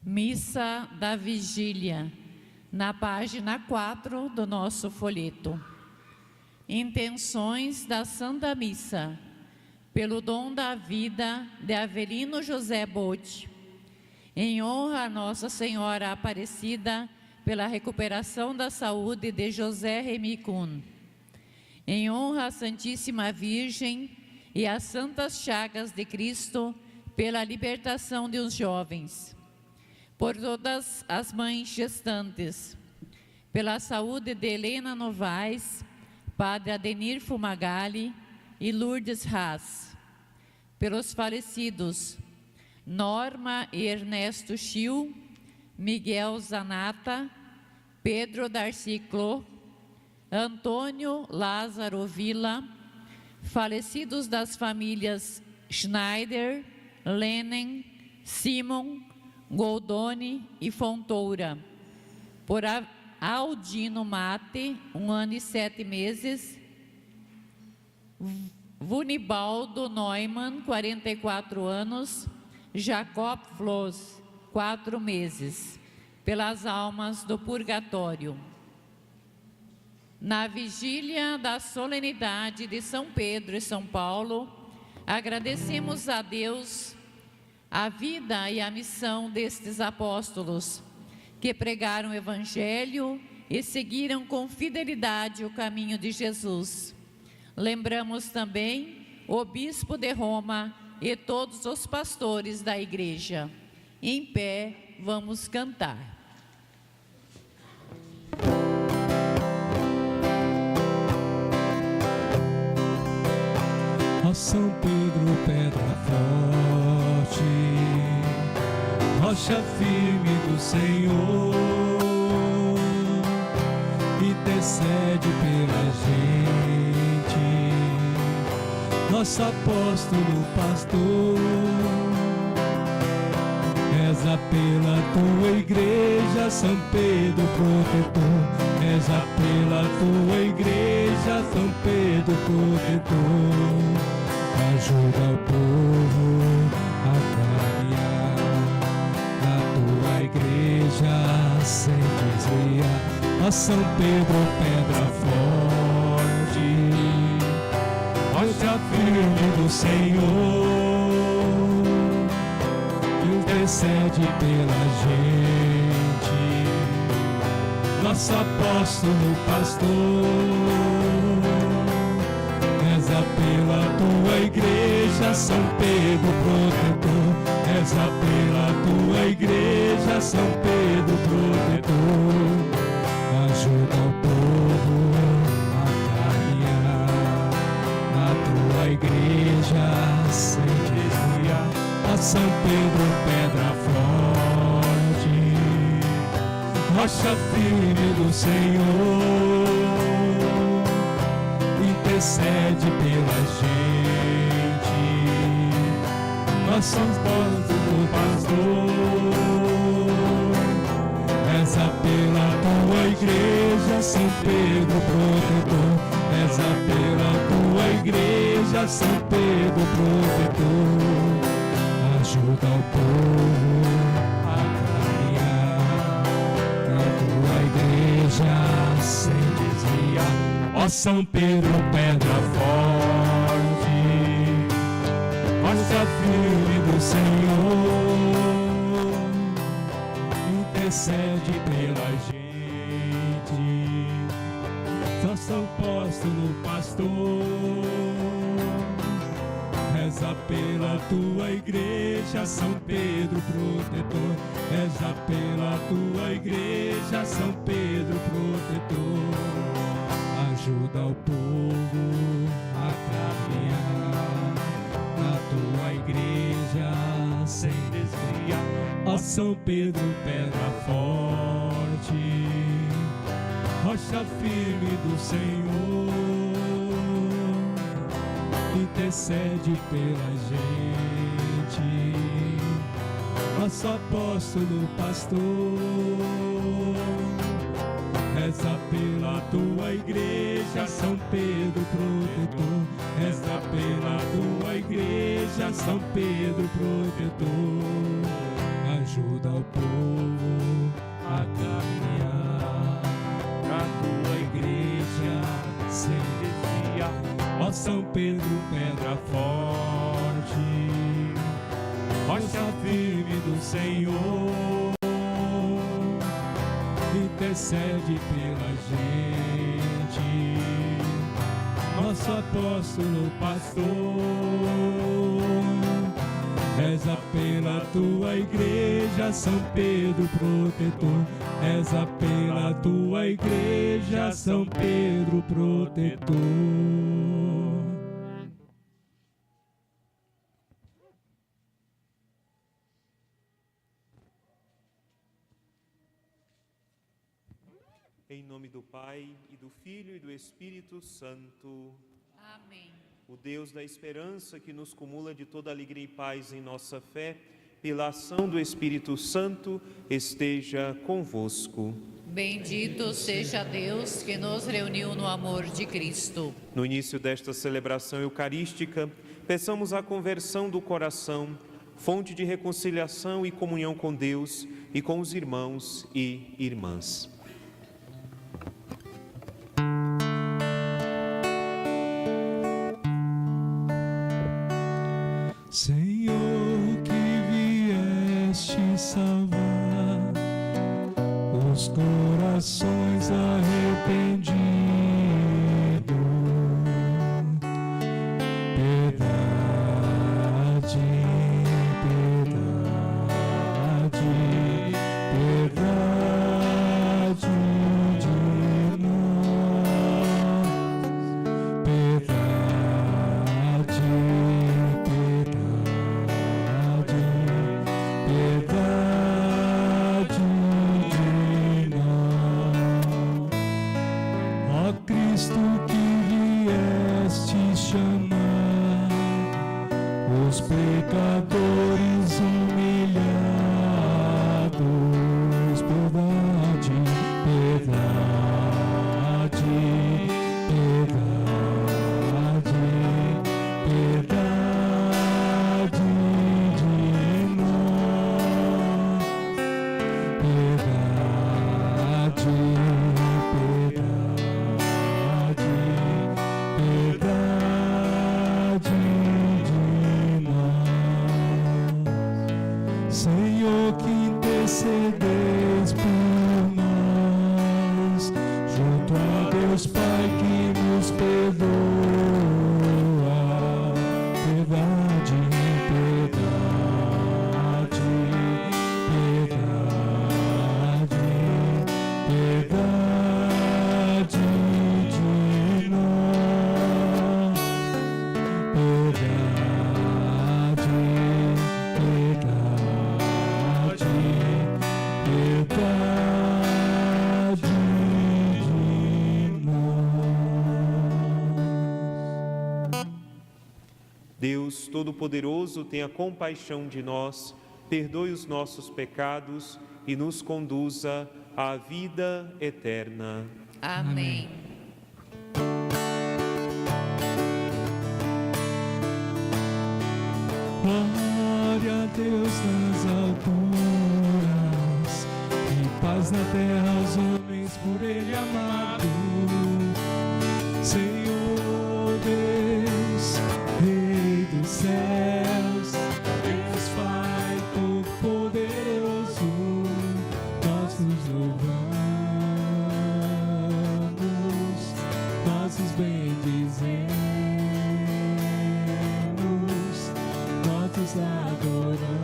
Missa da Vigília, na página 4 do nosso folheto. Intenções da Santa Missa, pelo dom da vida de Avelino José Botti, em honra a Nossa Senhora Aparecida, pela recuperação da saúde de José Remy Kuhn, em honra à Santíssima Virgem e às Santas Chagas de Cristo, pela libertação de os jovens, por todas as mães gestantes, pela saúde de Helena Novaes, Padre Adenir Fumagalli e Lourdes Haas, pelos falecidos Norma e Ernesto Schill, Miguel Zanata, Pedro Darcy Clô, Antônio Lázaro Villa, falecidos das famílias Schneider, Lenin, Simon, Goldoni e Fontoura, por Aldino Mate, 1 ano e 7 meses, Vunibaldo Neumann, 44 anos, Jacob Floss, 4 meses, pelas almas do purgatório. Na vigília da solenidade de São Pedro e São Paulo, agradecemos a Deus a vida e a missão destes apóstolos, que pregaram o Evangelho e seguiram com fidelidade o caminho de Jesus. Lembramos também o Bispo de Roma e todos os pastores da Igreja. Em pé, vamos cantar. Ó São Pedro, pedra forte, rocha firme do Senhor, intercede pela gente, nosso apóstolo pastor. Reza pela tua igreja, São Pedro protetor. Reza pela tua igreja, São Pedro protetor. Ajuda o povo a caminhar na tua igreja sem desviar. Ó São Pedro, pedra forte, rocha firme do Senhor, intercede pela gente, nosso apóstolo pastor. Reza pela tua igreja, São Pedro protetor. Reza pela tua igreja, São Pedro protetor. Ajuda o povo a caminhar na tua igreja sem desviar. Ó São Pedro, pedra forte, rocha firme do Senhor, intercede pela gente, nosso apóstolo pastor. Reza pela tua igreja, São Pedro protetor. Reza pela tua igreja, São Pedro protetor. Ajuda o povo a caminhar na tua igreja sem desviar. Ó São Pedro, pedra forte, rocha firme do Senhor, intercede pela gente, nosso apóstolo pastor. Reza pela tua igreja, São Pedro protetor. Reza pela tua igreja, São Pedro protetor. Ajuda o povo a caminhar na tua igreja sem desviar. Ó São Pedro, pedra forte, rocha firme do Senhor, intercede pela gente, nosso apóstolo pastor. Reza pela tua igreja, São Pedro protetor. Reza pela tua igreja, São Pedro protetor. ajuda o povo a caminhar pra tua igreja sem desviar. Ó São Pedro, pedra forte, rocha firme do Senhor, intercede pela gente, nosso apóstolo pastor. Reza pela tua igreja, São Pedro protetor. Reza pela tua igreja, São Pedro protetor. Em nome do Pai, e do Filho, e do Espírito Santo. Amém. O Deus da esperança, que nos cumula de toda alegria e paz em nossa fé, pela ação do Espírito Santo, esteja convosco. Bendito seja Deus que nos reuniu no amor de Cristo. No início desta celebração eucarística, peçamos a conversão do coração, fonte de reconciliação e comunhão com Deus e com os irmãos e irmãs. Senhor, que vieste salvar os corações arrependidos, piedade, piedade, piedade de nós, piedade, piedade de nós. Ó Cristo, que vieste chamar os pecadores humilhados, piedade, piedade, piedade, piedade de nós, piedade, piedade de nós. Senhor, que intercedeis por nós, junto a Deus Pai que nos perdoa, piedade, piedade, piedade, piedade de nós, piedade, piedade, piedade de nós. Deus Todo-Poderoso, tenha compaixão de nós, perdoe os nossos pecados e nos conduza à vida eterna. Amém. Glória a Deus nas alturas, e paz na terra aos homens por Ele amado. Senhor Deus, Rei dos céus, Deus Pai Todo-Poderoso, nós nos louvamos, nós os bendizemos, nós os adoramos,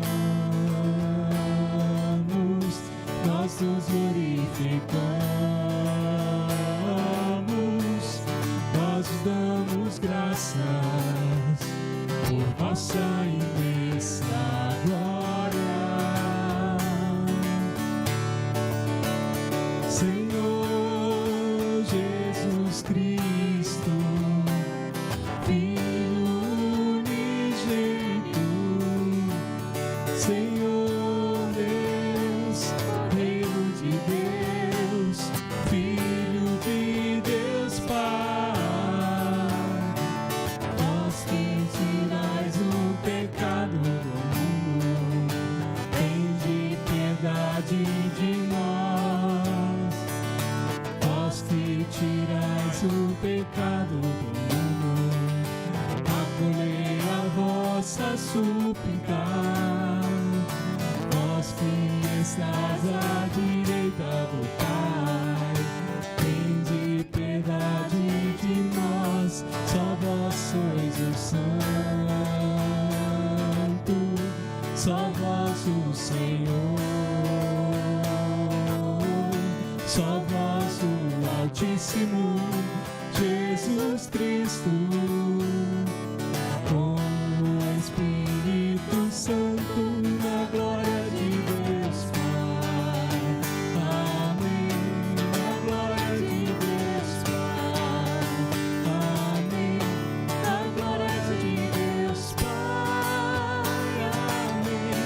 nós nos glorificamos, nós damos graças por nossa imensa glória. Senhor Jesus Cristo, Filho unigênito, Senhor Deus, Reino de Deus, Filho de Deus Pai, vós que tirais o pecado do mundo, tende suplicar. Vós que estás à direita do Pai, tende piedade de nós, só vós sois o Santo, só vós o Senhor, só vós o Altíssimo, Jesus Cristo, com o Espírito Santo, na glória de Deus Pai. Amém. Na glória de Deus Pai. Amém. Na glória de Deus Pai. Amém.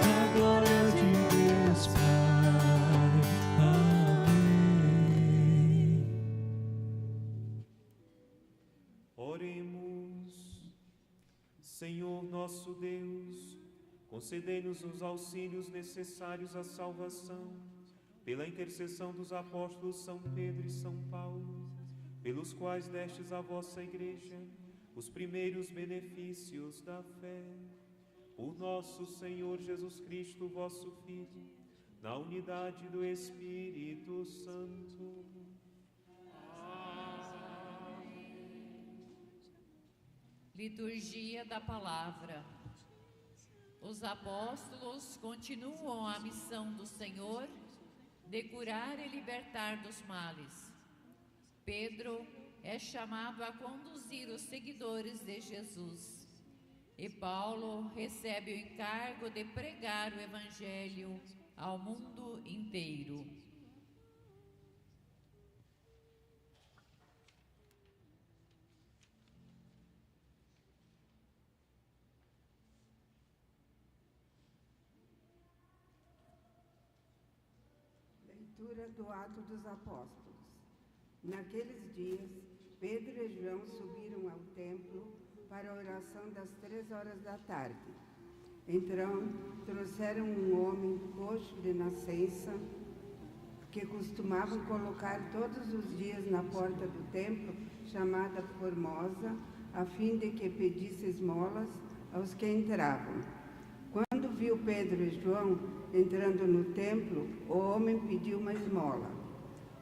Na glória de Deus Pai. Amém. Oremos. Senhor nosso Deus, concedei-nos os auxílios necessários à salvação, pela intercessão dos apóstolos São Pedro e São Paulo, pelos quais destes à vossa Igreja os primeiros benefícios da fé. Por nosso Senhor Jesus Cristo, vosso Filho, na unidade do Espírito Santo. Liturgia da Palavra. Os apóstolos continuam a missão do Senhor de curar e libertar dos males. Pedro é chamado a conduzir os seguidores de Jesus. E Paulo recebe o encargo de pregar o Evangelho ao mundo inteiro. Leitura do Atos dos Apóstolos. Naqueles dias, Pedro e João subiram ao templo para a oração das 3 da tarde. Então, trouxeram um homem coxo de nascença, que costumavam colocar todos os dias na porta do templo, chamada Formosa, a fim de que pedisse esmolas aos que entravam. Quando viu Pedro e João entrando no templo, o homem pediu uma esmola.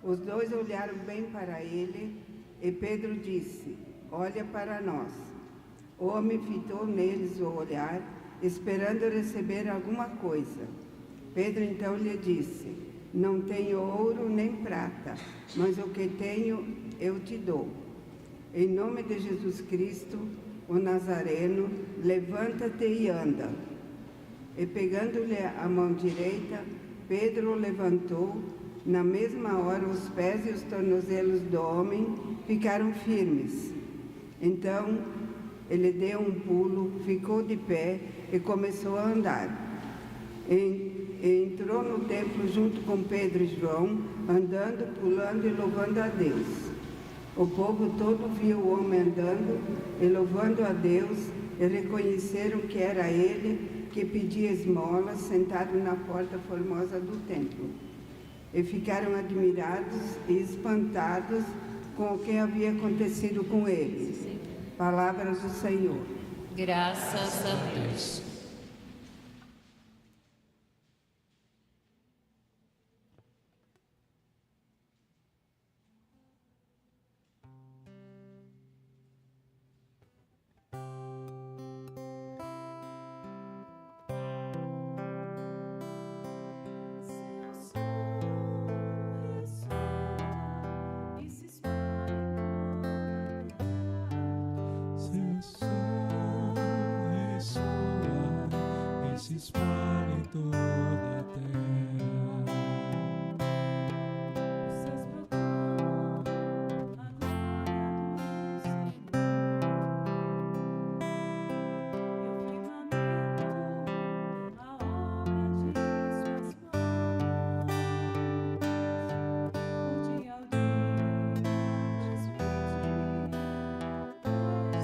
Os dois olharam bem para ele e Pedro disse: olha para nós. O homem fitou neles o olhar, esperando receber alguma coisa. Pedro então lhe disse: não tenho ouro nem prata, mas o que tenho eu te dou. Em nome de Jesus Cristo, o Nazareno, levanta-te e anda. E pegando-lhe a mão direita, Pedro o levantou. Na mesma hora, os pés e os tornozelos do homem ficaram firmes. Então, ele deu um pulo, ficou de pé e começou a andar. Entrou no templo junto com Pedro e João, andando, pulando e louvando a Deus. O povo todo viu o homem andando e louvando a Deus, e reconheceram que era ele que pedia esmolas, sentado na porta formosa do templo. E ficaram admirados e espantados com o que havia acontecido com ele. Palavras do Senhor. Graças a Deus. Seu som ressoa e se espalha em toda a terra. Os céus proclamam a glória do Senhor. Eu firmamento a obra de suas mãos. O dia ao dia, a noite a noite,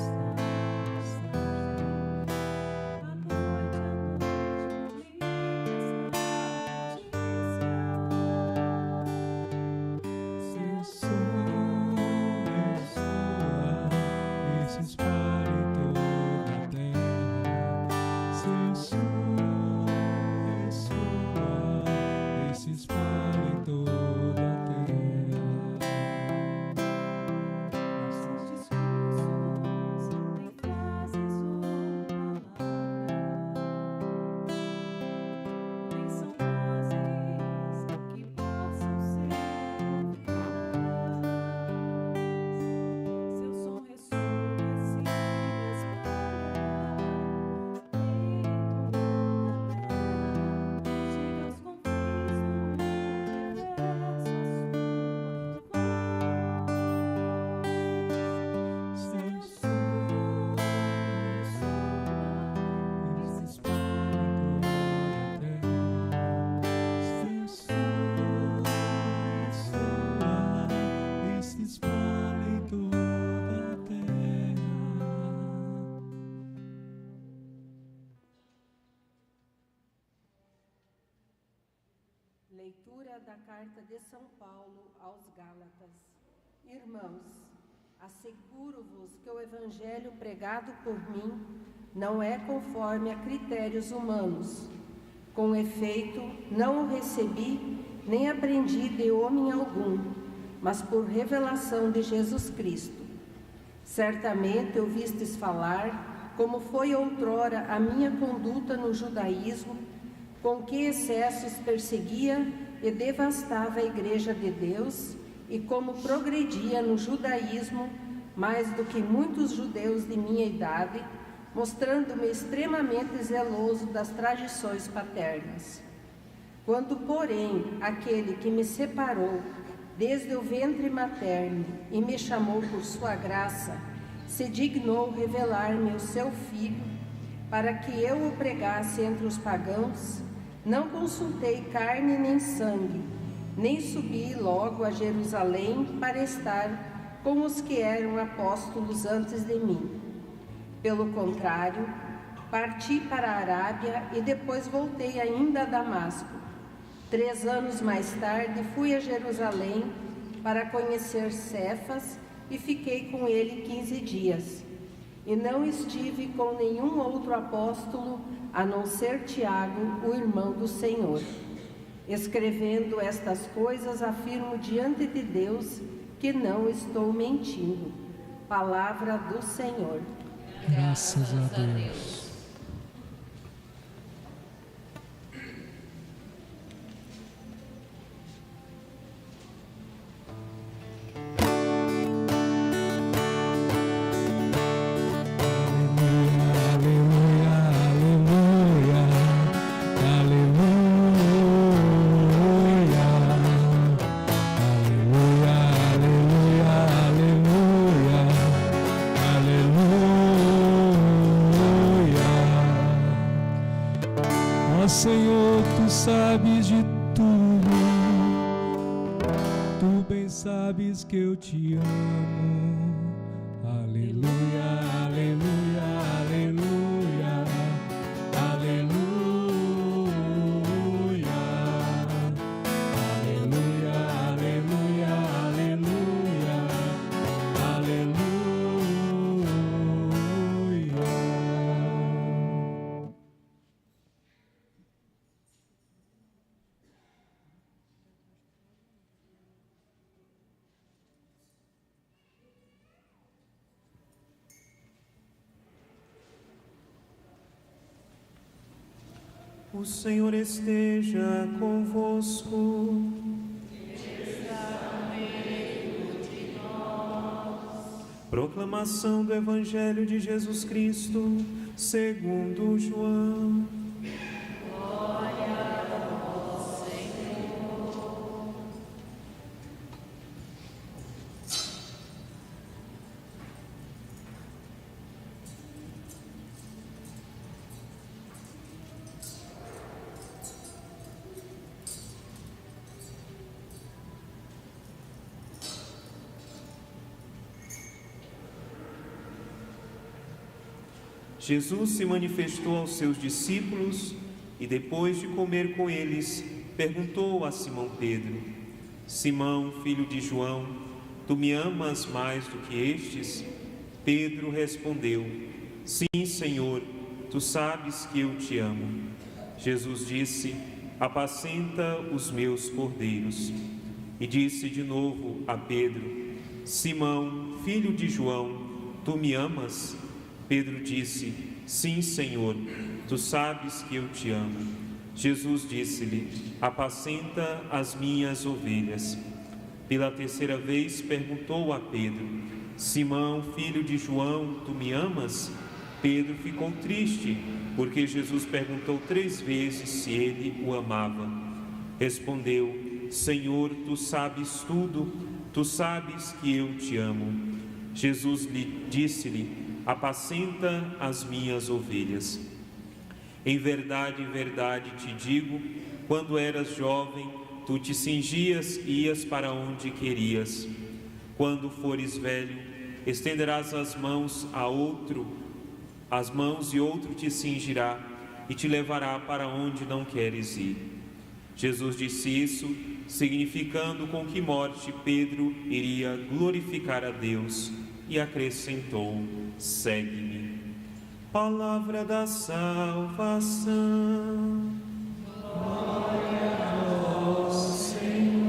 Leitura da Carta de São Paulo aos Gálatas. Irmãos, asseguro-vos que o Evangelho pregado por mim não é conforme a critérios humanos. Com efeito, não o recebi nem aprendi de homem algum, mas por revelação de Jesus Cristo. Certamente ouvistes falar, como foi outrora a minha conduta no judaísmo, com que excessos perseguia e devastava a Igreja de Deus, e como progredia no judaísmo mais do que muitos judeus de minha idade, mostrando-me extremamente zeloso das tradições paternas. Quando, porém, aquele que me separou desde o ventre materno e me chamou por sua graça, se dignou revelar-me o seu Filho, para que eu o pregasse entre os pagãos, não consultei carne nem sangue, nem subi logo a Jerusalém para estar com os que eram apóstolos antes de mim. Pelo contrário, parti para a Arábia e depois voltei ainda a Damasco. 3 anos mais tarde fui a Jerusalém para conhecer Cefas e fiquei com ele 15 dias. E não estive com nenhum outro apóstolo, a não ser Tiago, o irmão do Senhor. Escrevendo estas coisas, afirmo diante de Deus que não estou mentindo. Palavra do Senhor. Graças a Deus. Senhor, tu sabes de tudo, tu bem sabes que eu te amo. Aleluia, aleluia, aleluia, aleluia, aleluia, aleluia, aleluia, aleluia. O Senhor esteja convosco. Proclamação do Evangelho de Jesus Cristo, segundo João. Glória a vós, Senhor. Jesus se manifestou aos seus discípulos e, depois de comer com eles, perguntou a Simão Pedro: Simão, filho de João, tu me amas mais do que estes? Pedro respondeu: Sim, Senhor, tu sabes que eu te amo. Jesus disse: Apacenta os meus cordeiros. E disse de novo a Pedro: Simão, filho de João, tu me amas? Pedro disse: Sim, Senhor, tu sabes que eu te amo. Jesus disse-lhe: Apacenta as minhas ovelhas. Pela terceira vez perguntou a Pedro: Simão, filho de João, tu me amas? Pedro ficou triste, porque Jesus perguntou 3 vezes se ele o amava. Respondeu: Senhor, tu sabes tudo, tu sabes que eu te amo. Jesus disse-lhe: Apacenta as minhas ovelhas. Em verdade te digo, quando eras jovem, tu te cingias e ias para onde querias. Quando fores velho, estenderás as mãos e outro te cingirá e te levará para onde não queres ir. Jesus disse isso, significando com que morte Pedro iria glorificar a Deus, e acrescentou: segue-me. Palavra da salvação. Glória a vós, Senhor.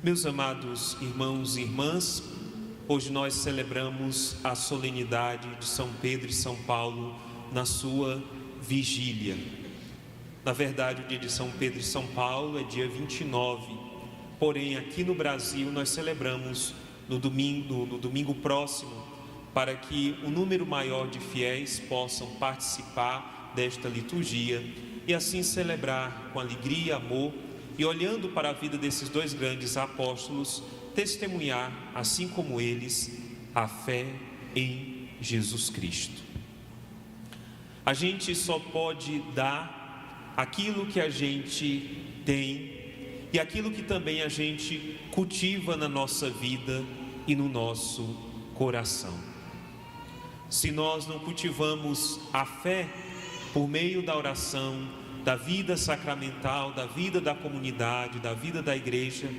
Meus amados irmãos e irmãs, hoje nós celebramos a solenidade de São Pedro e São Paulo na sua vigília. Na verdade, o dia de São Pedro e São Paulo é dia 29, porém aqui no Brasil nós celebramos no domingo próximo, para que um número maior de fiéis possam participar desta liturgia e assim celebrar com alegria e amor, e olhando para a vida desses dois grandes apóstolos, testemunhar, assim como eles, a fé em Jesus Cristo. A gente só pode dar aquilo que a gente tem e aquilo que também a gente cultiva na nossa vida e no nosso coração. Se nós não cultivamos a fé por meio da oração, da vida sacramental, da vida da comunidade, da vida da igreja,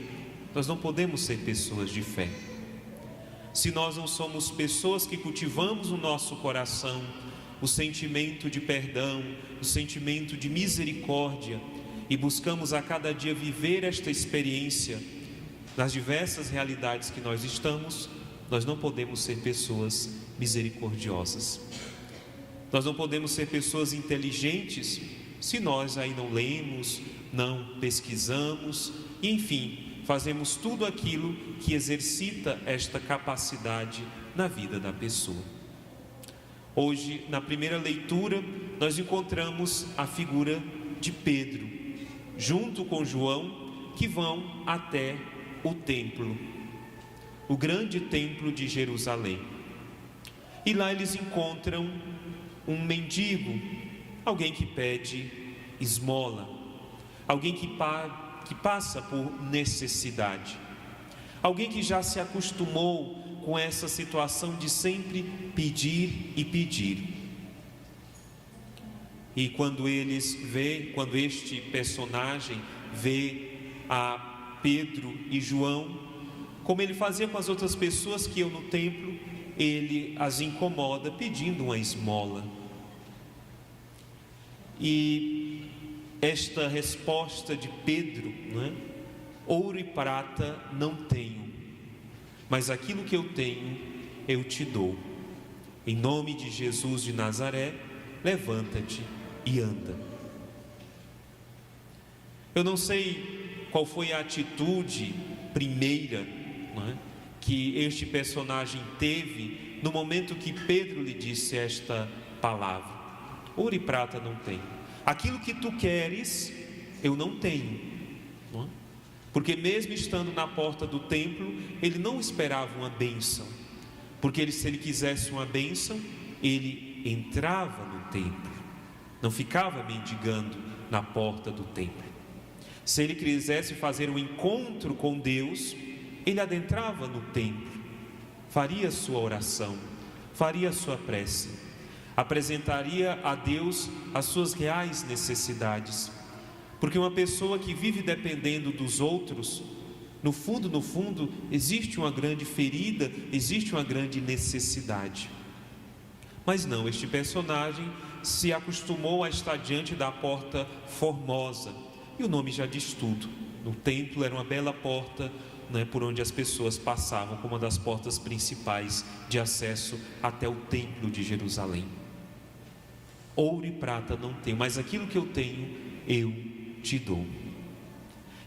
nós não podemos ser pessoas de fé. Se nós não somos pessoas que cultivamos no nosso coração o sentimento de perdão, o sentimento de misericórdia, e buscamos a cada dia viver esta experiência nas diversas realidades que nós estamos, nós não podemos ser pessoas misericordiosas. Nós não podemos ser pessoas inteligentes se nós aí não lemos, não pesquisamos, e enfim, fazemos tudo aquilo que exercita esta capacidade na vida da pessoa. Hoje, na primeira leitura, nós encontramos a figura de Pedro, junto com João, que vão até o templo, o grande templo de Jerusalém. E lá eles encontram um mendigo, alguém que pede esmola, alguém que passa por necessidade, alguém que já se acostumou com essa situação de sempre pedir e pedir. E quando este personagem vê a Pedro e João, como ele fazia com as outras pessoas que iam no templo, ele as incomoda pedindo uma esmola. E esta resposta de Pedro, ouro e prata não tenho, mas aquilo que eu tenho eu te dou. Em nome de Jesus de Nazaré, levanta-te e anda. Eu não sei qual foi a atitude primeira que este personagem teve no momento que Pedro lhe disse esta palavra: ouro e prata não tenho, aquilo que tu queres eu não tenho, Porque mesmo estando na porta do templo, ele não esperava uma bênção, porque se ele quisesse uma bênção, ele entrava no templo, não ficava mendigando na porta do templo. Se ele quisesse fazer um encontro com Deus, ele adentrava no templo, faria sua oração, faria sua prece, apresentaria a Deus as suas reais necessidades. Porque uma pessoa que vive dependendo dos outros, no fundo, existe uma grande ferida, existe uma grande necessidade. Mas não, este personagem se acostumou a estar diante da porta formosa, e o nome já diz tudo. No templo era uma bela porta, por onde as pessoas passavam, como uma das portas principais de acesso até o templo de Jerusalém. Ouro e prata não tenho, mas aquilo que eu tenho, eu te dou.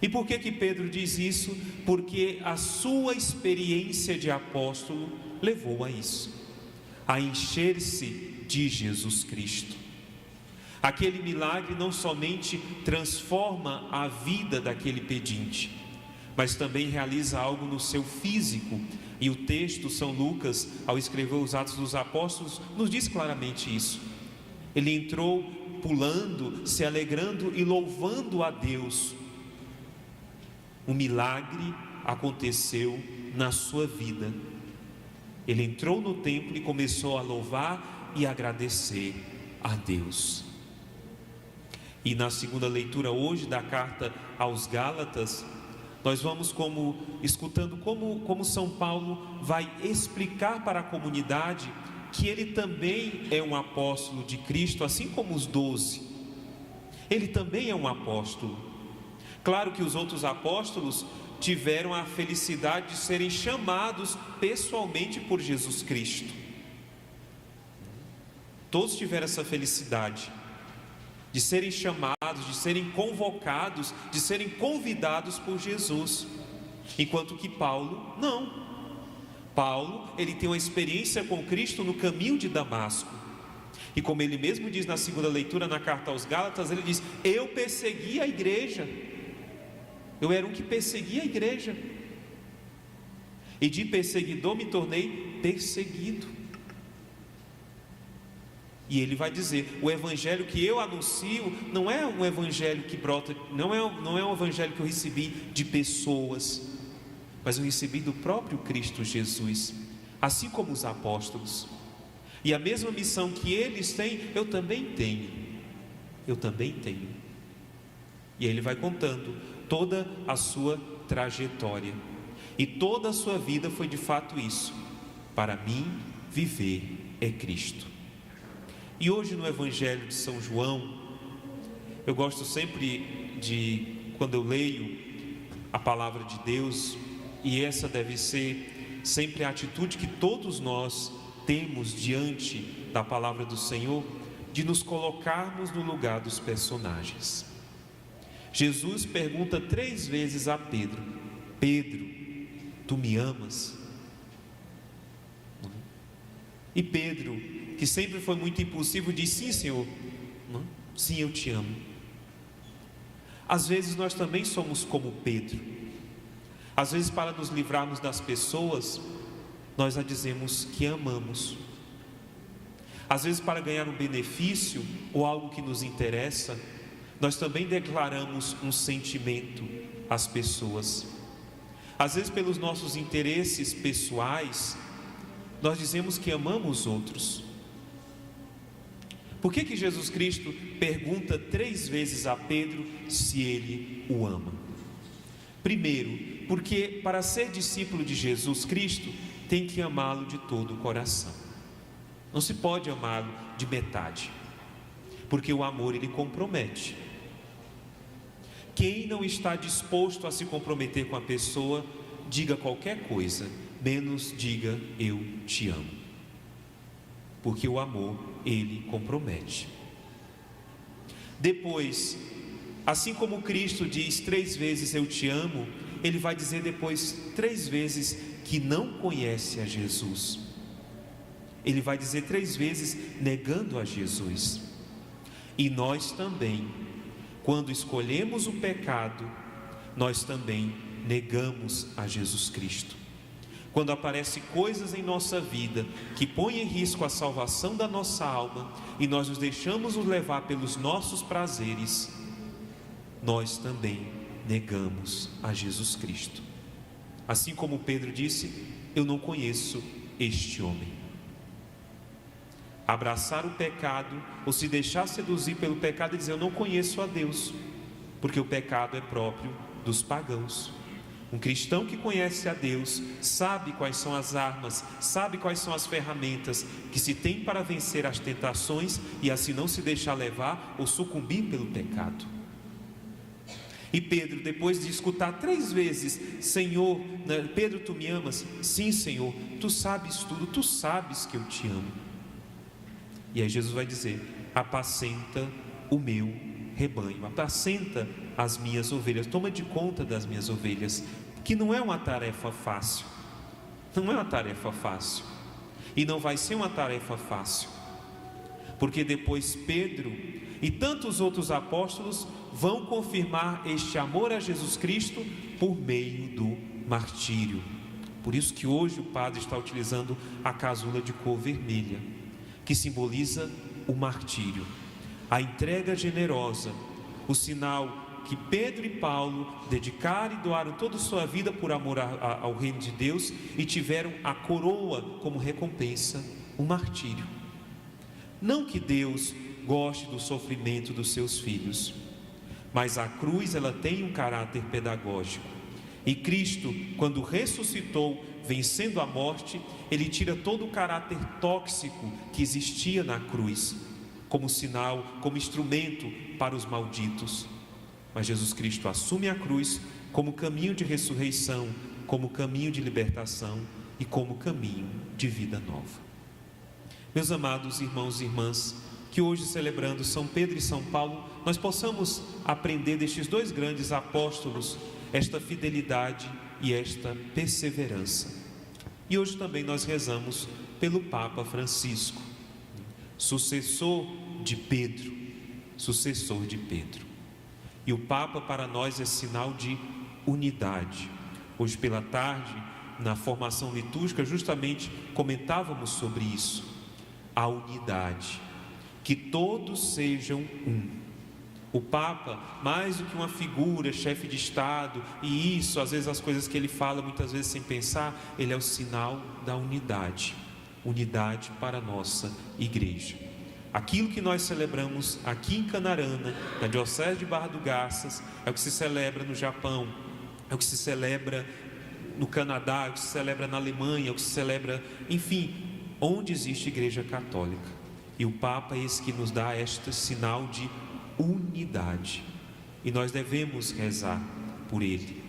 E por que Pedro diz isso? Porque a sua experiência de apóstolo levou a isso, a encher-se de Jesus Cristo. Aquele milagre não somente transforma a vida daquele pedinte, mas também realiza algo no seu físico. E o texto, São Lucas, ao escrever os Atos dos Apóstolos, nos diz claramente isso. Ele entrou pulando, se alegrando e louvando a Deus. Um milagre aconteceu na sua vida. Ele entrou no templo e começou a louvar e agradecer a Deus. E na segunda leitura hoje da carta aos Gálatas, nós vamos escutando como São Paulo vai explicar para a comunidade que ele também é um apóstolo de Cristo, assim como os 12. Ele também é um apóstolo. Claro que os outros apóstolos tiveram a felicidade de serem chamados pessoalmente por Jesus Cristo. Todos tiveram essa felicidade de serem chamados, de serem convocados, de serem convidados por Jesus, enquanto que Paulo não. Paulo, ele tem uma experiência com Cristo no caminho de Damasco, e como ele mesmo diz na segunda leitura na carta aos Gálatas, ele diz: eu persegui a igreja, eu era um que perseguia a igreja, e de perseguidor me tornei perseguido. E ele vai dizer: o evangelho que eu anuncio não é um evangelho que brota, não é um evangelho que eu recebi de pessoas, mas eu recebi do próprio Cristo Jesus, assim como os apóstolos. E a mesma missão que eles têm, eu também tenho. E aí ele vai contando toda a sua trajetória, e toda a sua vida foi de fato isso: para mim viver é Cristo. E hoje no Evangelho de São João, eu gosto sempre de, quando eu leio a palavra de Deus, e essa deve ser sempre a atitude que todos nós temos diante da palavra do Senhor, de nos colocarmos no lugar dos personagens. Jesus pergunta 3 vezes a Pedro: Pedro, tu me amas? E Pedro, que sempre foi muito impulsivo, diz: sim, Senhor, sim, eu te amo. Às vezes nós também somos como Pedro. Às vezes, para nos livrarmos das pessoas, nós a dizemos que amamos. Às vezes, para ganhar um benefício ou algo que nos interessa, nós também declaramos um sentimento às pessoas. Às vezes, pelos nossos interesses pessoais, nós dizemos que amamos outros. Por que Jesus Cristo pergunta 3 vezes a Pedro se ele o ama? Primeiro, porque para ser discípulo de Jesus Cristo, tem que amá-lo de todo o coração. Não se pode amá-lo de metade, porque o amor ele compromete. Quem não está disposto a se comprometer com a pessoa, diga qualquer coisa, menos diga eu te amo, porque o amor ele compromete. Depois, assim como Cristo diz 3 vezes eu te amo, ele vai dizer depois 3 vezes que não conhece a Jesus. Ele vai dizer 3 vezes negando a Jesus. E nós também, quando escolhemos o pecado, nós também negamos a Jesus Cristo. Quando aparecem coisas em nossa vida que põem em risco a salvação da nossa alma, e nós nos deixamos nos levar pelos nossos prazeres, nós também negamos a Jesus Cristo. Assim como Pedro disse: eu não conheço este homem. Abraçar o pecado, ou se deixar seduzir pelo pecado e dizer eu não conheço a Deus, porque o pecado é próprio dos pagãos. Um cristão que conhece a Deus sabe quais são as armas, sabe quais são as ferramentas que se tem para vencer as tentações e assim não se deixar levar ou sucumbir pelo pecado. E Pedro, depois de escutar 3 vezes: Senhor, Pedro, tu me amas? Sim, Senhor, tu sabes tudo, tu sabes que eu te amo. E aí Jesus vai dizer: apacenta o meu rebanho, apacenta as minhas ovelhas, toma de conta das minhas ovelhas, que não é uma tarefa fácil, não é uma tarefa fácil, e não vai ser uma tarefa fácil, porque depois Pedro e tantos outros apóstolos vão confirmar este amor a Jesus Cristo por meio do martírio. Por isso que hoje o padre está utilizando a casula de cor vermelha, que simboliza o martírio, a entrega generosa, o sinal que Pedro e Paulo dedicaram e doaram toda a sua vida por amor ao reino de Deus, e tiveram a coroa como recompensa, o martírio. Não que Deus goste do sofrimento dos seus filhos, mas a cruz, ela tem um caráter pedagógico, e Cristo, quando ressuscitou, vencendo a morte, ele tira todo o caráter tóxico que existia na cruz, como sinal, como instrumento para os malditos. Mas Jesus Cristo assume a cruz como caminho de ressurreição, como caminho de libertação e como caminho de vida nova. Meus amados irmãos e irmãs, que hoje, celebrando São Pedro e São Paulo, nós possamos aprender destes 2 grandes apóstolos esta fidelidade e esta perseverança. E hoje também nós rezamos pelo Papa Francisco, sucessor de Pedro, sucessor de Pedro. E o Papa para nós é sinal de unidade. Hoje pela tarde, na formação litúrgica, justamente comentávamos sobre isso, a unidade, que todos sejam um. O Papa, mais do que uma figura, chefe de Estado, e isso, às vezes as coisas que ele fala, muitas vezes sem pensar, ele é o sinal da unidade, unidade para a nossa igreja. Aquilo que nós celebramos aqui em Canarana, na Diocese de Barra do Garças, é o que se celebra no Japão, é o que se celebra no Canadá, é o que se celebra na Alemanha, é o que se celebra, enfim, onde existe igreja católica. E o Papa é esse que nos dá este sinal de unidade, e nós devemos rezar por ele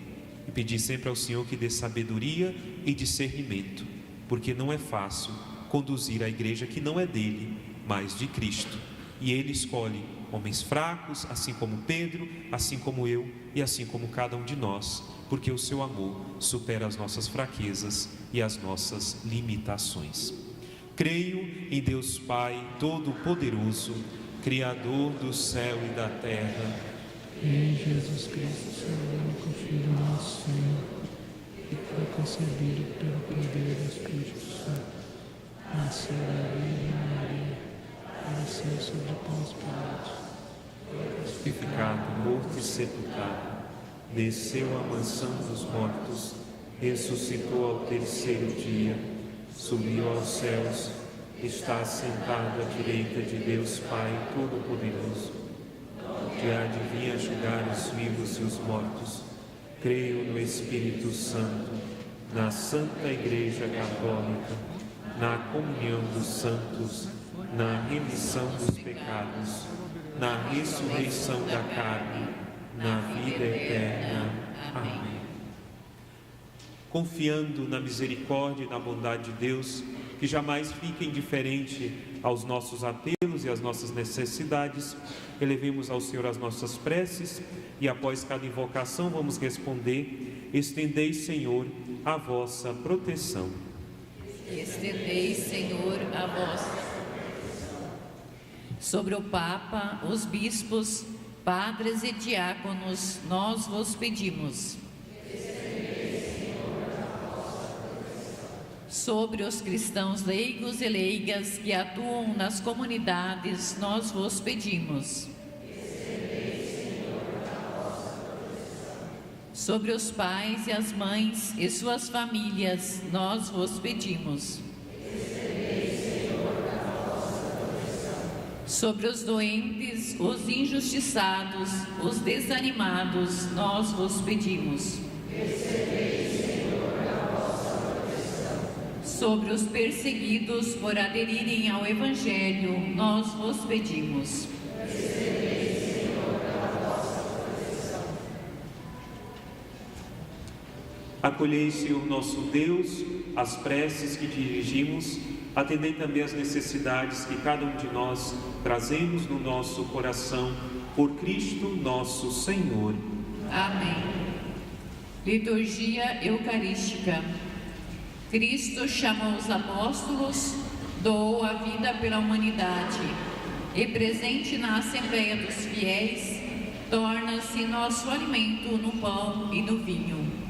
e pedir sempre ao Senhor que dê sabedoria e discernimento, porque não é fácil conduzir a igreja que não é dele, mas de Cristo, e ele escolhe homens fracos, assim como Pedro, assim como eu e assim como cada um de nós, porque o seu amor supera as nossas fraquezas e as nossas limitações. Creio em Deus Pai Todo-Poderoso, Criador do céu e da terra, em Jesus Cristo, seu único Filho, nosso Senhor, que foi concebido pelo poder do Espírito Santo, nasceu da Virgem Maria, nasceu sobre Pôncio Pilatos, crucificado, morto e sepultado, desceu à mansão dos mortos, ressuscitou ao 3º dia, subiu aos céus, está sentado à direita de Deus Pai Todo-Poderoso, que há de vir a julgar os vivos e os mortos. Creio no Espírito Santo, na Santa Igreja Católica, na comunhão dos santos, na remissão dos pecados, na ressurreição da carne, na vida eterna. Amém. Confiando na misericórdia e na bondade de Deus, que jamais fique indiferente aos nossos apelos e às nossas necessidades, elevemos ao Senhor as nossas preces e após cada invocação vamos responder: estendei, Senhor, a vossa proteção. Estendei, Senhor, a vossa. Sobre o Papa, os bispos, padres e diáconos, nós vos pedimos. Sobre os cristãos leigos e leigas que atuam nas comunidades, nós vos pedimos. Sobre os pais e as mães e suas famílias, nós vos pedimos. Sobre os doentes, os injustiçados, os desanimados, nós vos pedimos. Sobre os perseguidos por aderirem ao Evangelho, nós vos pedimos. Acolhei, Senhor nosso Deus, as preces que dirigimos, atendei também as necessidades que cada um de nós trazemos no nosso coração, por Cristo nosso Senhor. Amém. Liturgia Eucarística. Cristo chamou os apóstolos, doou a vida pela humanidade e, presente na Assembleia dos Fiéis, torna-se nosso alimento no pão e no vinho.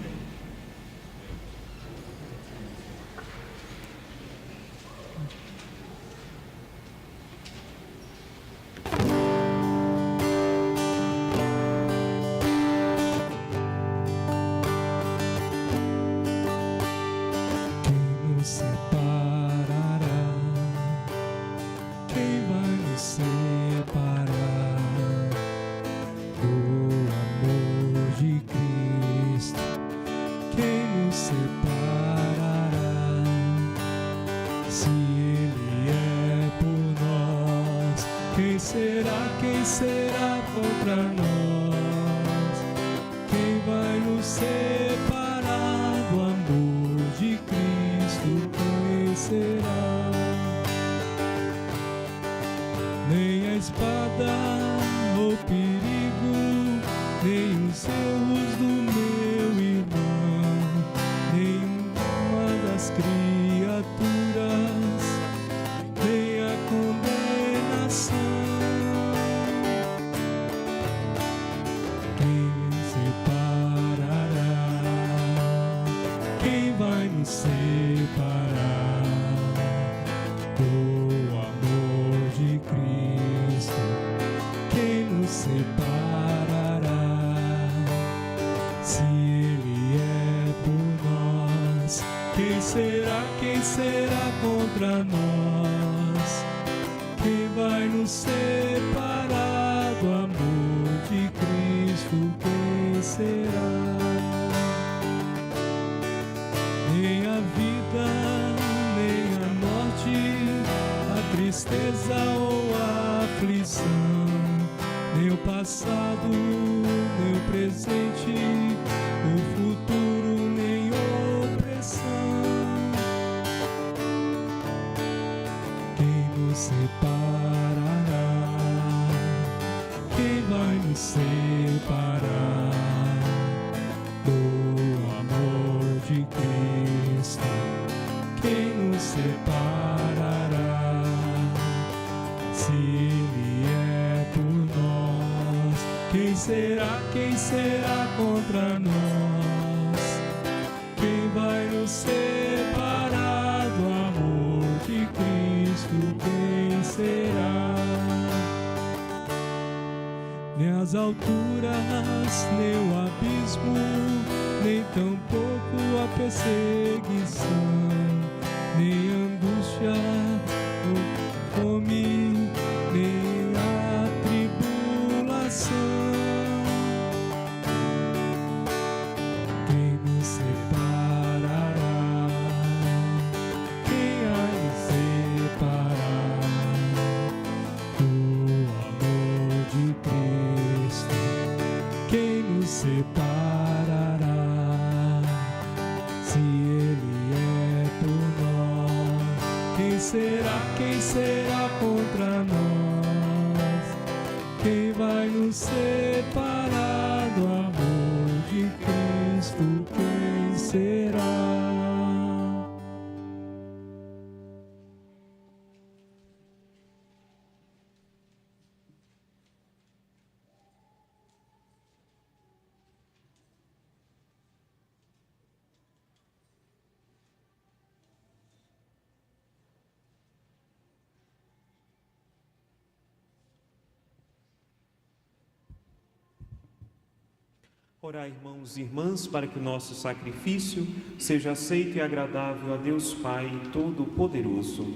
Quem será contra nós? Quem vai nos separar do amor de Cristo? Quem será? Nem a espada ou perigo, nem os erros do meu irmão, nenhuma das criaturas, nem a condenação. Separar do amor de Cristo, quem nos separará? Se Ele é por nós, quem será contra nós? Quem vai nos separar do amor de Cristo? Quem será? Nem a vida, nem a morte, a tristeza ou a aflição, nem o passado, nem o presente, o futuro, nem opressão. Quem nos separará? Quem vai nos separar do amor de Cristo? Quem nos separará? Se Ele é por nós, quem será contra nós? Quem vai nos separar do amor de Cristo? Quem será? Nem as alturas, nem o abismo, nem tampouco a perseguição, nem angústia, ou fome, nem a tribulação. Quem nos separará? Quem há de separar do amor de Cristo? Quem nos separará? Se Ele é por nós, quem será contra nós? Quem vai nos separar do amor de Cristo? Quem será? Orai, irmãos e irmãs, para que o nosso sacrifício seja aceito e agradável a Deus Pai Todo-Poderoso.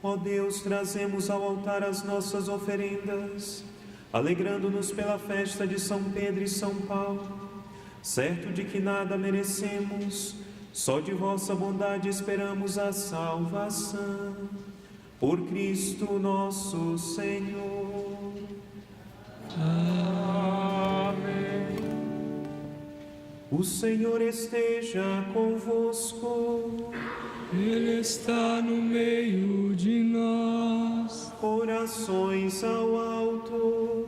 Ó Deus, trazemos ao altar as nossas oferendas, alegrando-nos pela festa de São Pedro e São Paulo, certo de que nada merecemos, só de vossa bondade esperamos a salvação. Por Cristo nosso Senhor. Amém. O Senhor esteja convosco. Ele está no meio de nós. Orações ao alto.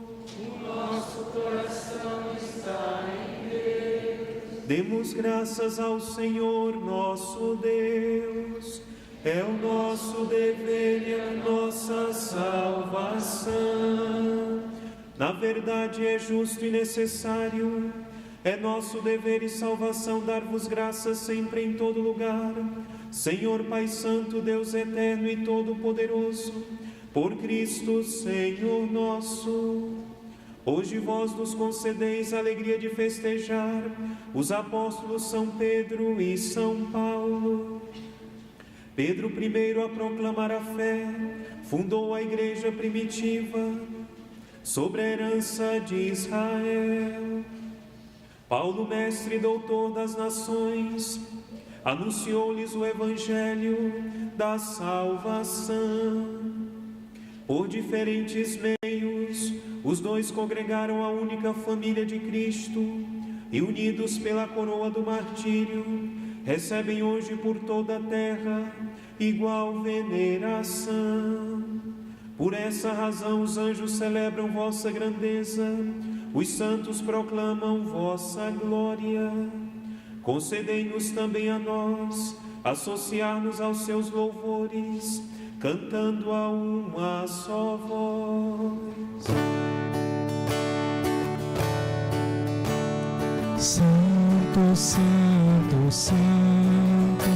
Nosso coração está em Deus. Demos graças ao Senhor nosso Deus. É o nosso dever e a nossa salvação. Na verdade é justo e necessário. É nosso dever e salvação dar-vos graças sempre em todo lugar. Senhor Pai Santo, Deus eterno e todo-poderoso, por Cristo, Senhor nosso. Hoje vós nos concedeis a alegria de festejar os apóstolos São Pedro e São Paulo. Pedro I a proclamar a fé, fundou a igreja primitiva sobre a herança de Israel. Paulo, mestre e doutor das nações, anunciou-lhes o evangelho da salvação. Por diferentes meios, os dois congregaram a única família de Cristo e, unidos pela coroa do martírio, recebem hoje por toda a terra igual veneração. Por essa razão os anjos celebram vossa grandeza, os santos proclamam vossa glória. Concedei-nos também a nós associar-nos aos seus louvores, cantando a uma só voz. Santo, Santo, Santo,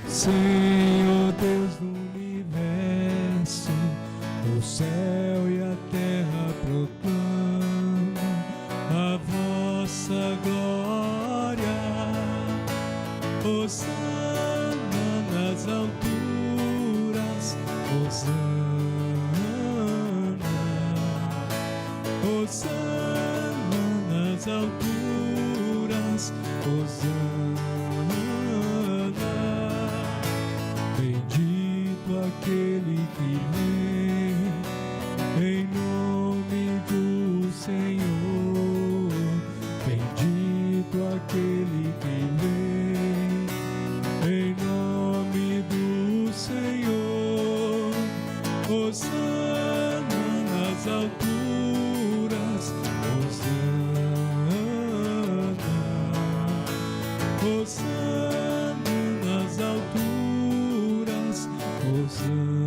Senhor Deus do universo, o céu e a terra proclamam a vossa glória. Hosana nas alturas, Hosana, Hosana nas alturas, Hosana. Bendito aquele que vem em nome do Senhor. Bendito aquele que vem em nome do Senhor. Hosana nas alturas, Hosana, Hosana nas alturas, Hosana.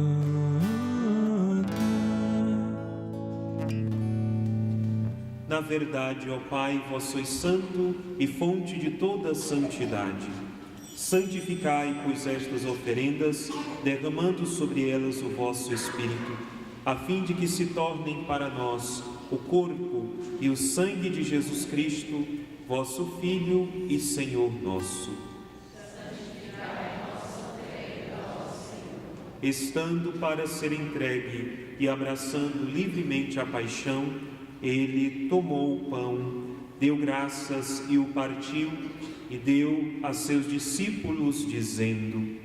Na verdade, ó Pai, vós sois santo e fonte de toda santidade. Santificai, pois, estas oferendas, derramando sobre elas o vosso Espírito, a fim de que se tornem para nós o corpo e o sangue de Jesus Cristo, vosso Filho e Senhor nosso. Estando para ser entregue e abraçando livremente a paixão, ele tomou o pão, deu graças e o partiu, e deu a seus discípulos, dizendo: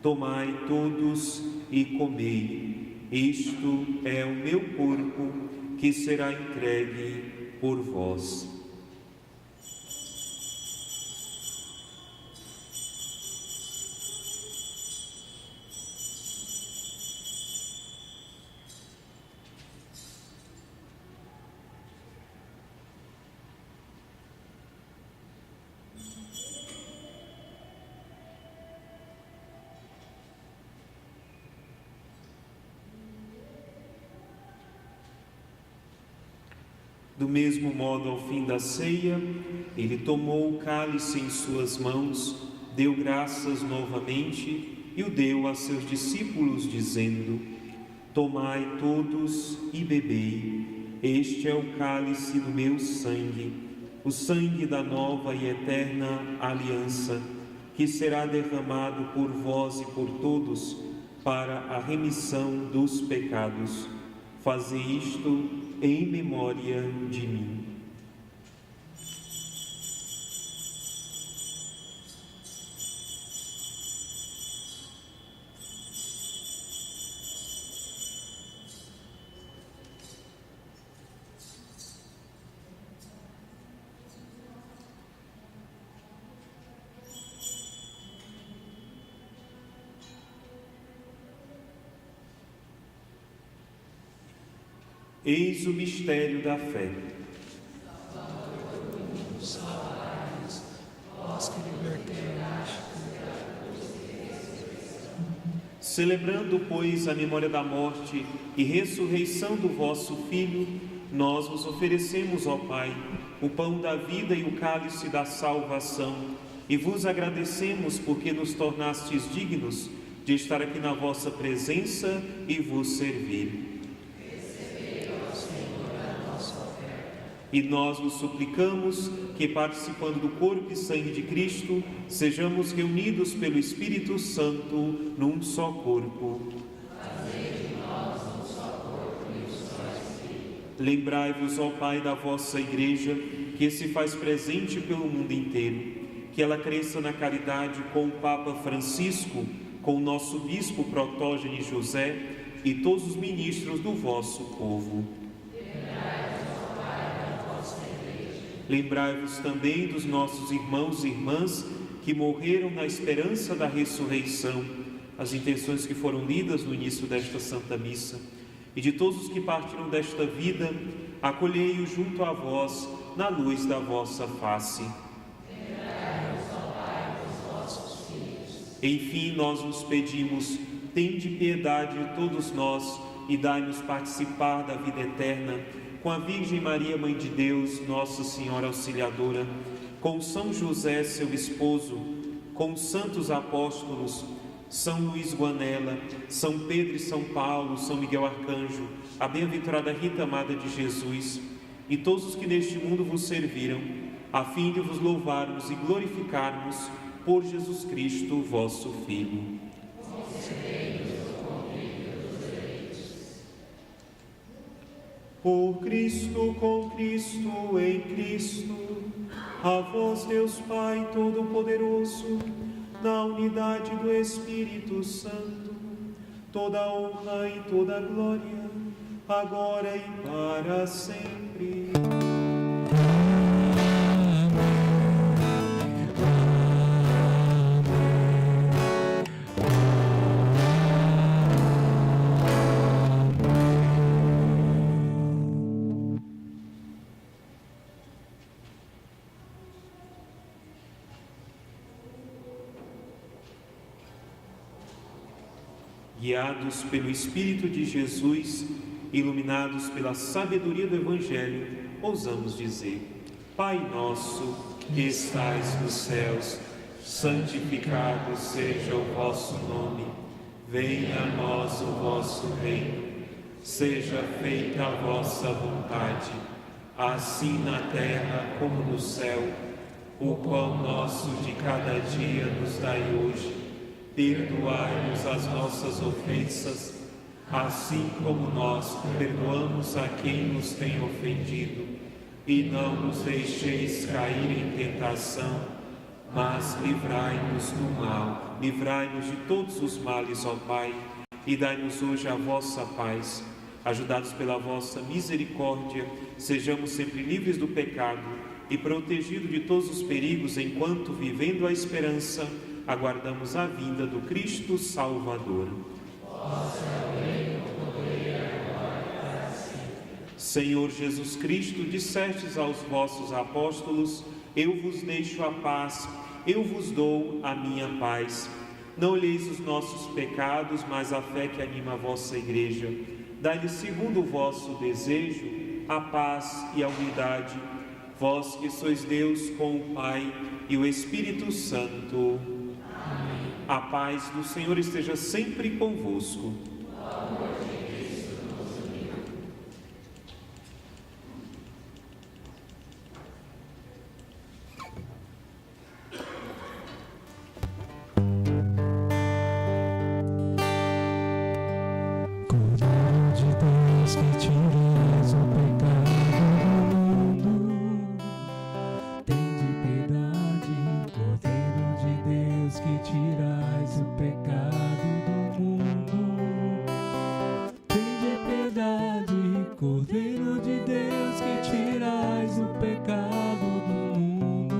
tomai todos e comei, isto é o meu corpo, que será entregue por vós. Do mesmo modo, ao fim da ceia, ele tomou o cálice em suas mãos, deu graças novamente e o deu a seus discípulos, dizendo: tomai todos e bebei, este é o cálice do meu sangue, o sangue da nova e eterna aliança, que será derramado por vós e por todos para a remissão dos pecados. Fazei isto em memória de mim. Eis o mistério da fé. Vós que libertai. Celebrando, pois, a memória da morte e ressurreição do vosso Filho, nós vos oferecemos, ó Pai, o pão da vida e o cálice da salvação, e vos agradecemos porque nos tornastes dignos de estar aqui na vossa presença e vos servir. E nós vos suplicamos que, participando do corpo e sangue de Cristo, sejamos reunidos pelo Espírito Santo num só corpo. Lembrai-vos, ó Pai, da vossa Igreja, que se faz presente pelo mundo inteiro, que ela cresça na caridade com o Papa Francisco, com o nosso Bispo Protógenes José e todos os ministros do vosso povo. Lembrai-vos também dos nossos irmãos e irmãs que morreram na esperança da ressurreição, as intenções que foram lidas no início desta Santa Missa, e de todos os que partiram desta vida, acolhei-os junto a vós, na luz da vossa face. Enfim, nós vos pedimos, tende piedade de todos nós e dai-nos participar da vida eterna, com a Virgem Maria, Mãe de Deus, Nossa Senhora Auxiliadora, com São José, seu esposo, com os santos apóstolos, São Luís Guanella, São Pedro e São Paulo, São Miguel Arcanjo, a bem-aventurada Rita Amada de Jesus, e todos os que neste mundo vos serviram, a fim de vos louvarmos e glorificarmos por Jesus Cristo, vosso Filho. Por Cristo, com Cristo, em Cristo, a vós, Deus Pai Todo-Poderoso, na unidade do Espírito Santo, toda a honra e toda a glória, agora e para sempre. Guiados pelo Espírito de Jesus, iluminados pela sabedoria do Evangelho, ousamos dizer: Pai nosso, que estais nos céus, santificado seja o vosso nome. Venha a nós o vosso reino. Seja feita a vossa vontade, assim na terra como no céu. O pão nosso de cada dia nos dai hoje. Perdoai-nos as nossas ofensas, assim como nós perdoamos a quem nos tem ofendido. E não nos deixeis cair em tentação, mas livrai-nos do mal. Livrai-nos de todos os males, ó Pai, e dai-nos hoje a vossa paz. Ajudados pela vossa misericórdia, sejamos sempre livres do pecado e protegidos de todos os perigos, enquanto, vivendo a esperança, aguardamos a vinda do Cristo Salvador. Senhor Jesus Cristo, dissestes aos vossos apóstolos: eu vos deixo a paz, eu vos dou a minha paz. Não olheis os nossos pecados, mas a fé que anima a vossa Igreja. Dai-lhe, segundo o vosso desejo, a paz e a unidade. Vós que sois Deus com o Pai e o Espírito Santo. A paz do Senhor esteja sempre convosco. Cordeiro de Deus que tiras o pecado do mundo, tende piedade. Cordeiro de Deus que tirais o pecado do mundo, tende piedade. Cordeiro de Deus que tirais o pecado do mundo,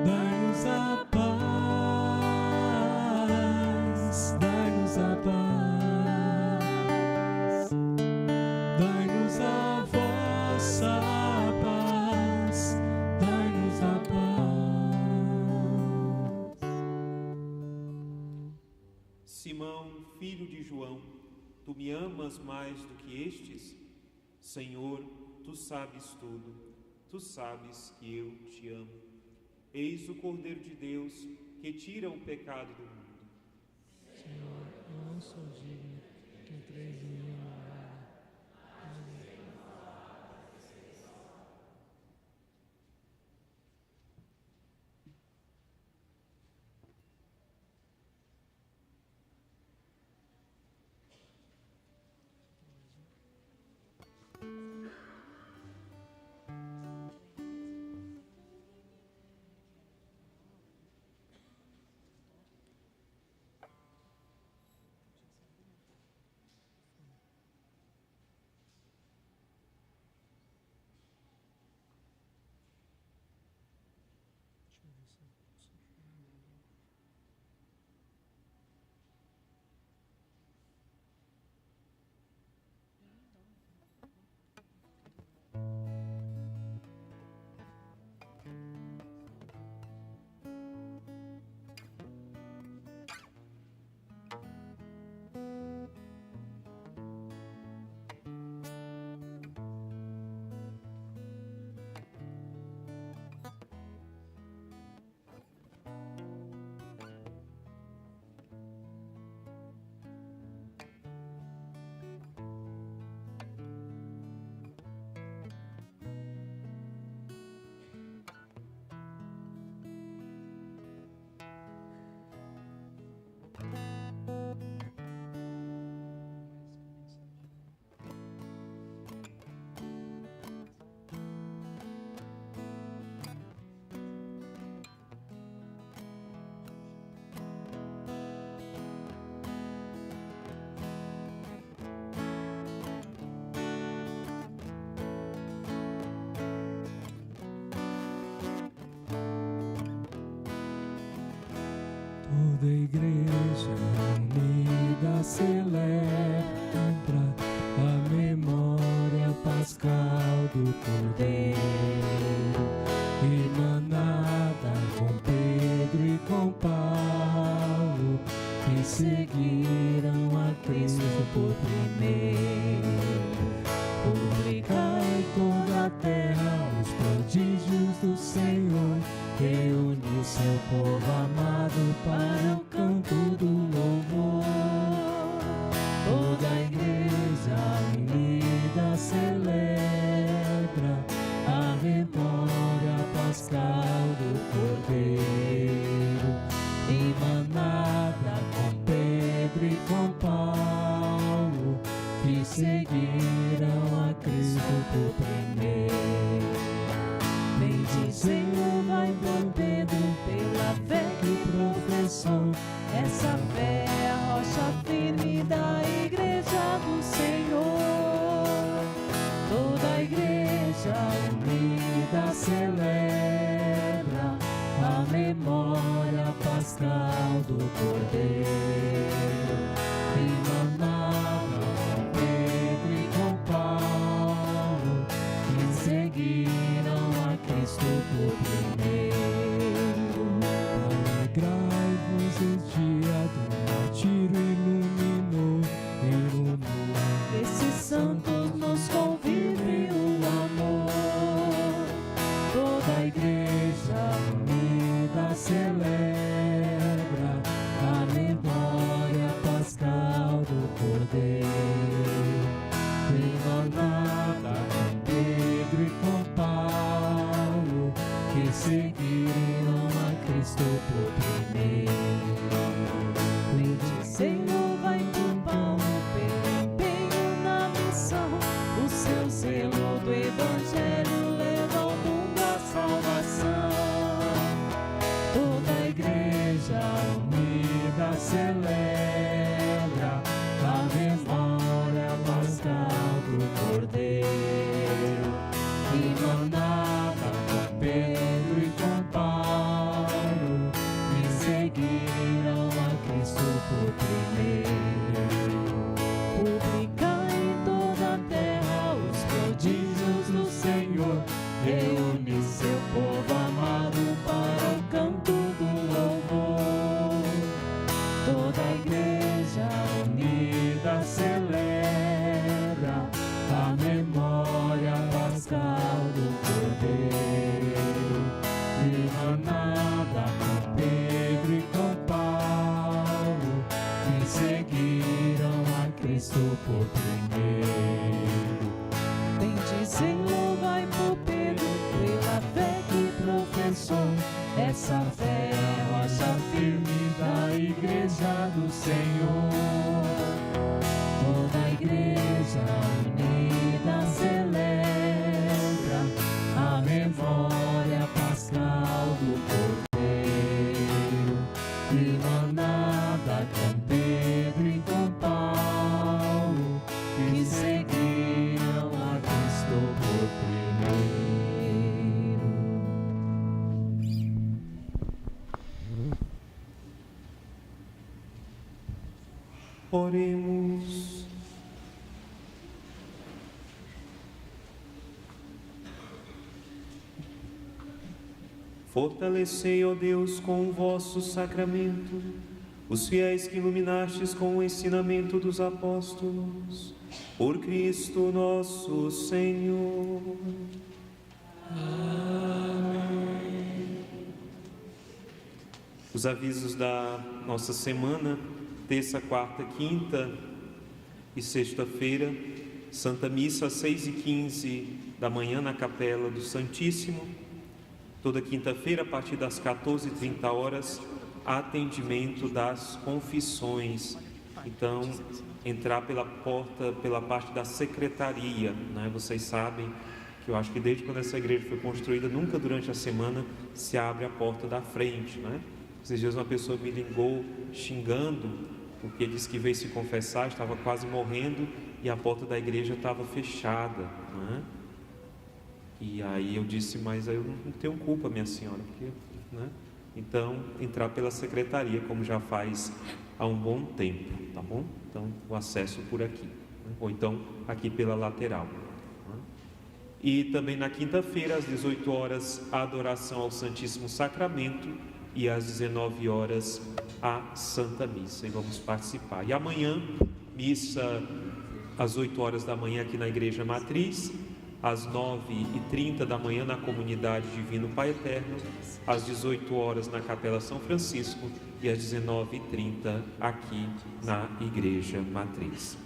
dai-nos a paz, dai-nos a paz. Tu me amas mais do que estes? Senhor, Tu sabes tudo, Tu sabes que eu te amo. Eis o Cordeiro de Deus que tira o pecado do mundo. Senhor, eu não sou digno que entreis em minha morada. Toda a igreja unida celebra a memória pascal do Cordeiro, emanada com Pedro e com Paulo, que seguiram a Cristo por primeiro. Publicai toda a terra os prodígios do Senhor, reúne o seu povo amado para o canto do louvor. Toda a igreja unida celebra a memória pascal do Cordeiro, emanada com Pedro e com Paulo, que seguiram a Cristo por primeiro. Bendizei-o, vai Pedro, pela fé que professou. Essa fé é a rocha firme da igreja do Senhor. Toda a igreja unida celebra a memória pascal do Cordeiro, emanada com Pedro e com Paulo, que seguiram a Cristo por primeiro. Alegrai-vos, o dia do martírio iluminou. Esses santos nos convivem o amor. Toda a igreja unida celebra a memória pascal do Cordeiro, emanada com Pedro e com Paulo, que seguiram a Cristo por primeiro. Bendizei-o, vai com Paulo, pelo empenho na missão. O seu zelo do Evangelho leva ao mundo a salvação. Toda a igreja unida celebra a memória Cristo por primeiro. Bendizem, louvai por Pedro, pela fé que professou. Essa fé é a rocha firme Da Igreja do Senhor, toda a igreja unida celebra a memória pascal do Cordeiro, irmanada com Pedro e com Paulo, que seguiam a Cristo por primeiro. Oremos. Fortalecei, ó Deus, com o vosso sacramento, os fiéis que iluminastes com o ensinamento dos apóstolos. Por Cristo nosso Senhor. Amém. Os avisos da nossa semana: terça, quarta, quinta e sexta-feira, Santa Missa às 6h15 da manhã na Capela do Santíssimo. Toda quinta-feira, a partir das 14h30, atendimento das confissões. Então, entrar pela porta, pela parte da secretaria, né? Vocês sabem que eu acho que desde quando essa igreja foi construída, nunca durante a semana se abre a porta da frente, né? Esses dias uma pessoa me ligou xingando, porque disse que veio se confessar, estava quase morrendo e a porta da igreja estava fechada, né? E aí eu disse, mas eu não tenho culpa, minha senhora, porque, né? Então, entrar pela secretaria, como já faz há um bom tempo, tá bom? Então, o acesso por aqui, né? Ou então aqui pela lateral, né? E também na quinta-feira, às 18 horas, a adoração ao Santíssimo Sacramento, e às 19 horas a Santa Missa, e vamos participar. E amanhã, missa às 8 horas da manhã aqui na Igreja Matriz, às 9h30 da manhã na Comunidade Divino Pai Eterno, às 18 horas na Capela São Francisco e às 19h30 aqui na Igreja Matriz.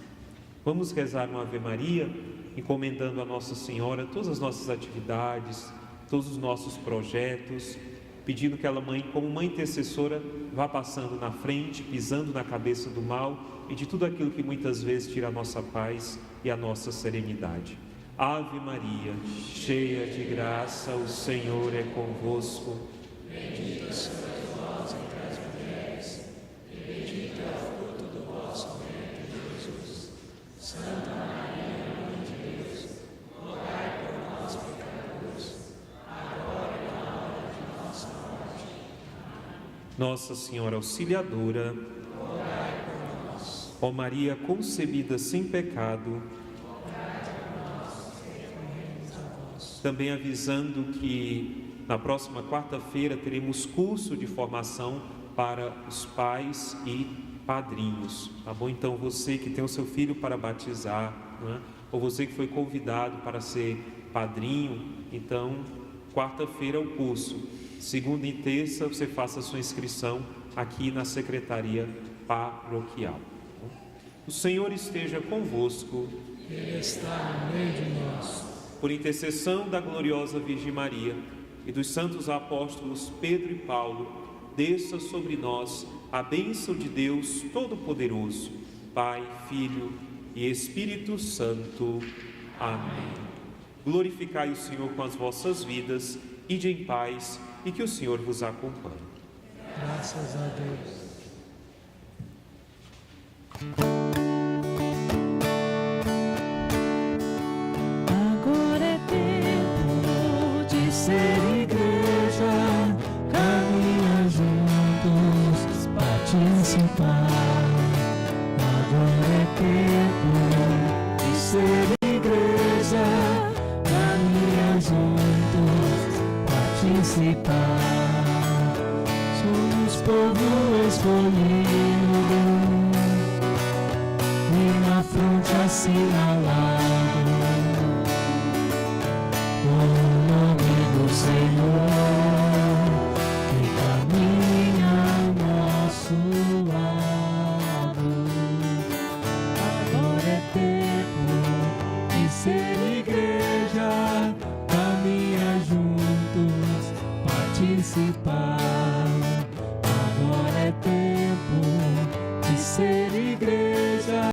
Vamos rezar uma Ave Maria, encomendando a Nossa Senhora todas as nossas atividades, todos os nossos projetos, pedindo que ela, mãe, como mãe intercessora, vá passando na frente, pisando na cabeça do mal e de tudo aquilo que muitas vezes tira a nossa paz e a nossa serenidade. Ave Maria, cheia de graça, o Senhor é convosco. Bendita sois vós entre as mulheres, e bendito é o fruto do vosso ventre, Jesus. Santa Maria, Mãe de Deus, rogai por nós, pecadores, agora e na hora de nossa morte. Nossa Senhora Auxiliadora, Rogai por nós. ó Maria concebida sem pecado, também avisando que na próxima quarta-feira teremos curso de formação para os pais e padrinhos, tá bom? Então você que tem o seu filho para batizar, né? Ou você que foi convidado para ser padrinho, então quarta-feira é o curso. Segunda e terça você faça a sua inscrição aqui na Secretaria Paroquial. O Senhor esteja convosco. Ele está no meio de nós. Por intercessão da gloriosa Virgem Maria e dos santos apóstolos Pedro e Paulo, desça sobre nós a bênção de Deus Todo-Poderoso, Pai, Filho e Espírito Santo. Amém. Glorificai o Senhor com as vossas vidas, ide em paz e que o Senhor vos acompanhe. Graças a Deus. Agora é tempo de ser igreja, caminhar juntos, participar. Agora é tempo de ser igreja, caminhar juntos, participar. Somos povo escolhido e na fronte assinalado o nome do Senhor que caminha ao nosso lado. Agora é participar.